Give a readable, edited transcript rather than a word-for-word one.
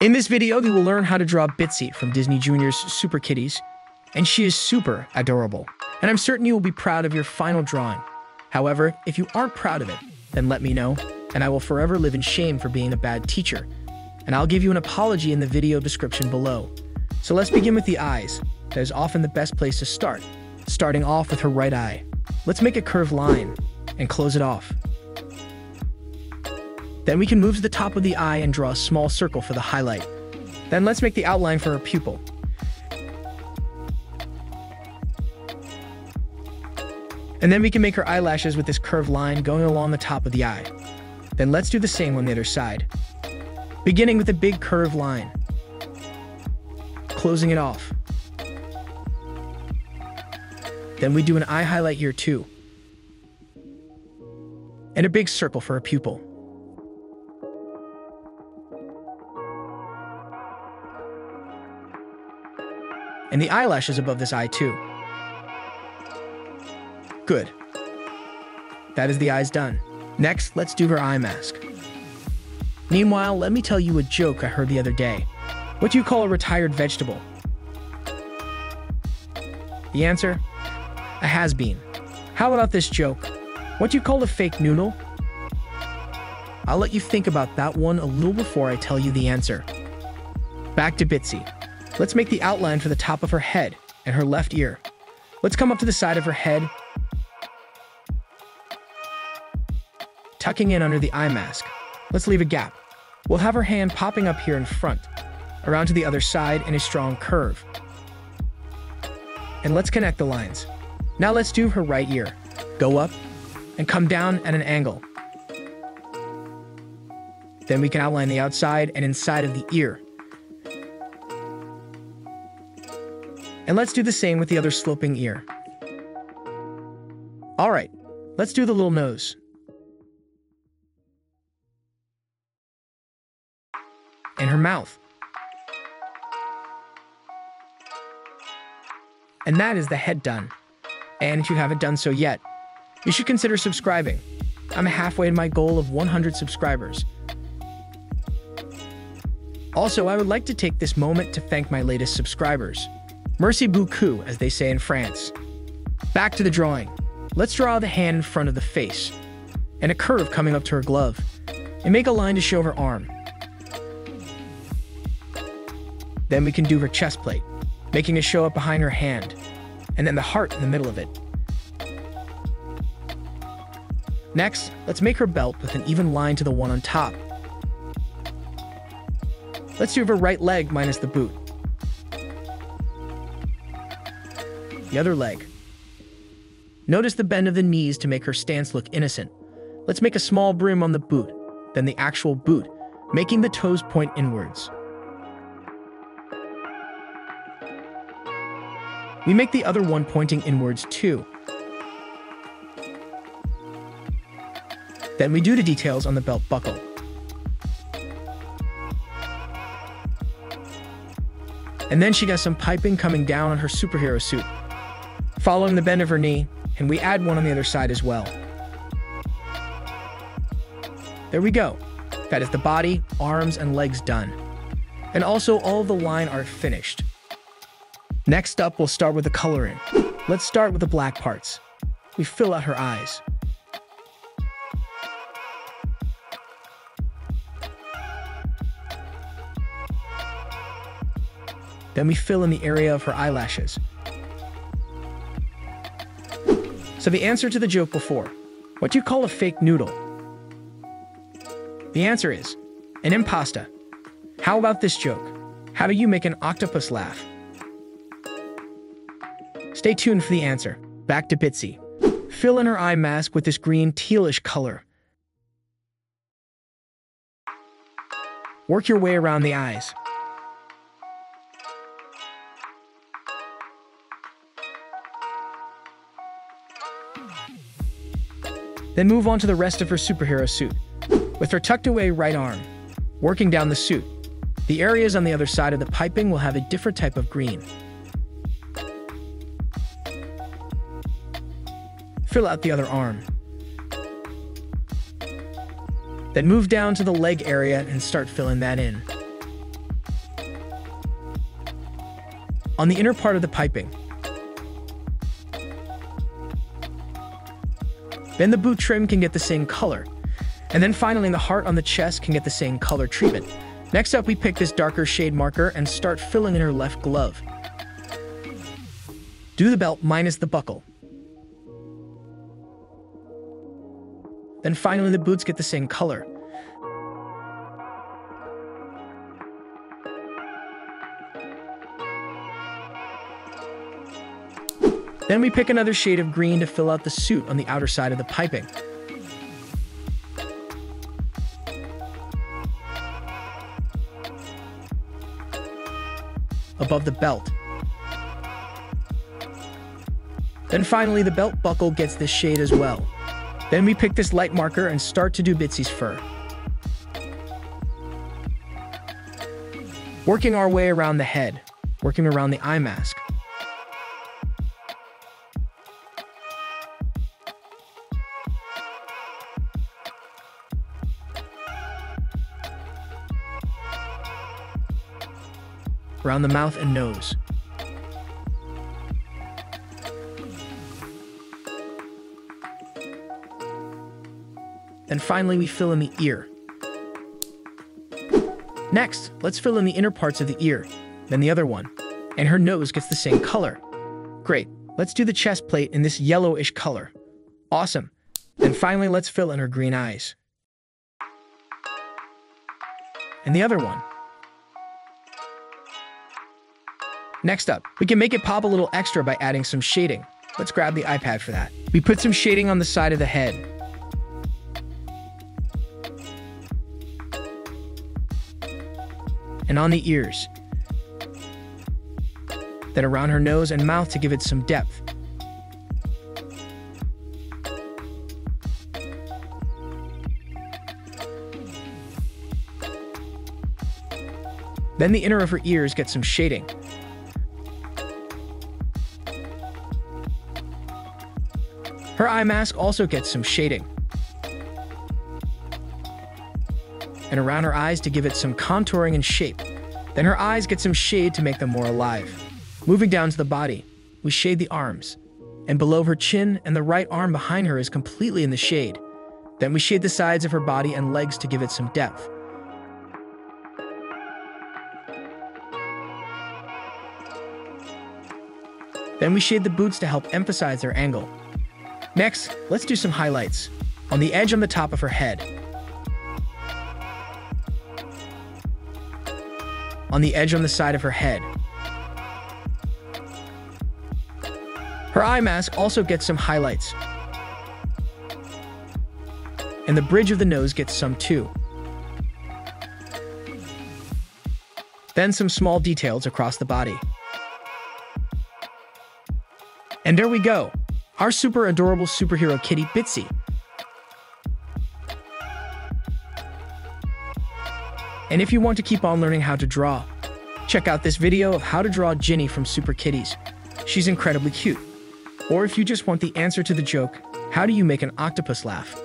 In this video, we will learn how to draw Bitsy from Disney Junior's Superkitties, and she is super adorable. And I'm certain you will be proud of your final drawing. However, if you aren't proud of it, then let me know, and I will forever live in shame for being a bad teacher. And I'll give you an apology in the video description below. So let's begin with the eyes. That is often the best place to start, starting off with her right eye. Let's make a curved line and close it off. Then we can move to the top of the eye and draw a small circle for the highlight. Then let's make the outline for her pupil. And then we can make her eyelashes with this curved line going along the top of the eye. Then let's do the same on the other side. Beginning with a big curved line. Closing it off. Then we do an eye highlight here too. And a big circle for her pupil. And the eyelashes above this eye too. Good. That is the eyes done. Next, let's do her eye mask. Meanwhile, let me tell you a joke I heard the other day. What do you call a retired vegetable? The answer? A has-been. How about this joke? What do you call a fake noodle? I'll let you think about that one a little before I tell you the answer. Back to Bitsy. Let's make the outline for the top of her head and her left ear. Let's come up to the side of her head, tucking in under the eye mask. Let's leave a gap. We'll have her hand popping up here in front, around to the other side in a strong curve. And let's connect the lines. Now let's do her right ear. Go up and come down at an angle. Then we can outline the outside and inside of the ear. And let's do the same with the other sloping ear. All right, let's do the little nose. And her mouth. And that is the head done. And if you haven't done so yet, you should consider subscribing. I'm halfway to my goal of 100 subscribers. Also, I would like to take this moment to thank my latest subscribers. Merci beaucoup, as they say in France. Back to the drawing. Let's draw the hand in front of the face, and a curve coming up to her glove, and make a line to show her arm. Then we can do her chest plate, making it show up behind her hand, and then the heart in the middle of it. Next, let's make her belt with an even line to the one on top. Let's do her right leg minus the boot. The other leg. Notice the bend of the knees to make her stance look innocent. Let's make a small brim on the boot, then the actual boot, making the toes point inwards. We make the other one pointing inwards too. Then we do the details on the belt buckle. And then she got some piping coming down on her superhero suit, following the bend of her knee, and we add one on the other side as well. There we go. That is the body, arms, and legs done. And also all of the line art finished. Next up, we'll start with the coloring. Let's start with the black parts. We fill out her eyes. Then we fill in the area of her eyelashes. So the answer to the joke before, what do you call a fake noodle? The answer is an impasta. How about this joke? How do you make an octopus laugh? Stay tuned for the answer. Back to Bitsy. Fill in her eye mask with this green tealish color. Work your way around the eyes. Then move on to the rest of her superhero suit, with her tucked away right arm, working down the suit. The areas on the other side of the piping will have a different type of green. Fill out the other arm. Then move down to the leg area and start filling that in. on the inner part of the piping. Then the boot trim can get the same color. And then finally, the heart on the chest can get the same color treatment. Next up, we pick this darker shade marker and start filling in her left glove. Do the belt minus the buckle. Then finally, the boots get the same color. Then we pick another shade of green to fill out the suit on the outer side of the piping. Above the belt. Then finally, the belt buckle gets this shade as well. Then we pick this light marker and start to do Bitsy's fur. Working our way around the head, working around the eye mask. Around the mouth and nose. Then finally, we fill in the ear. Next, let's fill in the inner parts of the ear, then the other one. And her nose gets the same color. Great, let's do the chest plate in this yellowish color. Awesome. Then finally, let's fill in her green eyes. And the other one. Next up, we can make it pop a little extra by adding some shading. Let's grab the iPad for that. We put some shading on the side of the head. And on the ears. Then around her nose and mouth to give it some depth. Then the inner of her ears gets some shading. Her eye mask also gets some shading. And around her eyes to give it some contouring and shape. Then her eyes get some shade to make them more alive. Moving down to the body, we shade the arms. And below her chin and the right arm behind her is completely in the shade. Then we shade the sides of her body and legs to give it some depth. Then we shade the boots to help emphasize their angle. Next, let's do some highlights. On the edge on the top of her head. On the edge on the side of her head. Her eye mask also gets some highlights. And the bridge of the nose gets some too. Then some small details across the body. And there we go. Our super adorable superhero kitty, Bitsy. And if you want to keep on learning how to draw, check out this video of how to draw Ginny from Superkitties. She's incredibly cute. Or if you just want the answer to the joke, how do you make an octopus laugh?